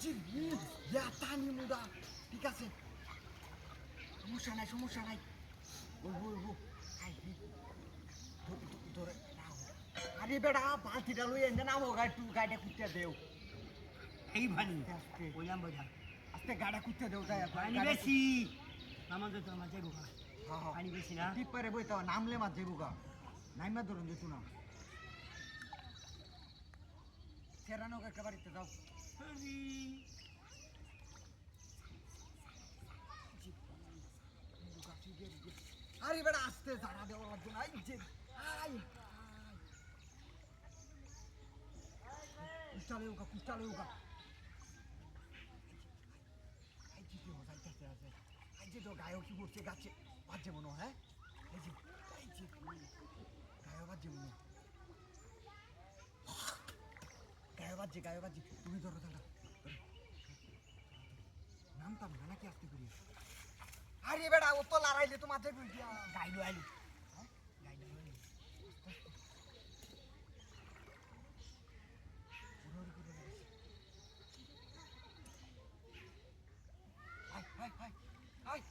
জি টানি মুদা ঠিক আছে সমস্যা নাই ধরে আরে বেড়া বালতিটা লই এনে নামো গাড়িটা কুত্তে দেও এই ভানি আস্তে বললাম বোঝা আস্তে গাড়িটা কুত্তে দেও তাই পানি বেশি নামাজ তো আমার যাইব পানি বেশি না ঠিক পারে বই তো নামলে মাছ যাইব গা নাইমা ধরুন যেত না সেরানো একটা বাড়িতে যাও আরে বেটা আস্তে জানা দেওয়ার জন্য আই যে আই কুস্টালে উকা আই যে কি হচ্ছে আছে আই যে তো গায়ক কি করছে গাছে বাজে মনে হ্যাঁ এই যে গায়ক বাজে মনে গায়ক বাজে তুমি ধরো দাঁড়া নামতাম না নাকি আসতে করি আরে বেটা ও তো লড়াইলে তো মাঝে বুঝিয়া গাইলো আইলো গাইলো আইলো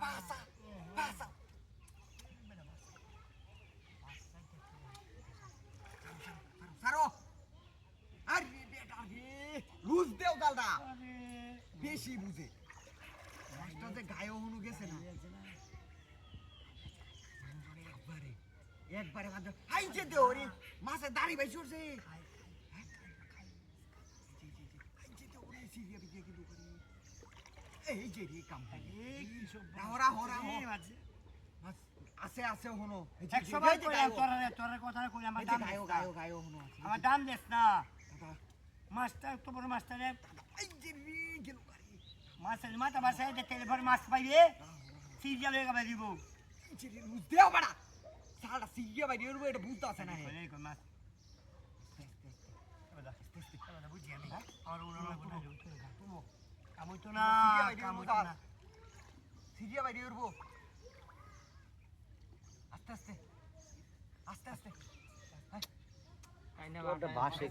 Pasa. Saro. আরে বেটা রে লুজ দেও গালদা বেশি বুঝে মাছটা যে গায়ে হনু গেছে না একবারে বাজে হাই যে দেও রে মাছে দাড়ি ভাই ছড়ছে এই যে রে কাম হরা আছে হনো 100 বার কইলাম তোর কথা কইলাম আমার দাম গায়ো হনো আমার দাম দেস না মাস্টার তো বড় মাস্টার এই যে রে গেল গাড়ি মাছের মাথা বাসায় যে টেলিফোন মাছ পাইবে সিরিয়াল হয়ে গেবে দিব এই যে রে লুজ দেও বড়া সারা সিরিয়া ভাই এর এটা বুঝতে আছে না এই কোন মাছ বুঝি আমি আর ওরা তুমি কামই তো না সিরিয়া ভাই এর আস্তে আস্তে কাইনা বাসে